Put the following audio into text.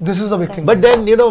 this is the big thing. But then you know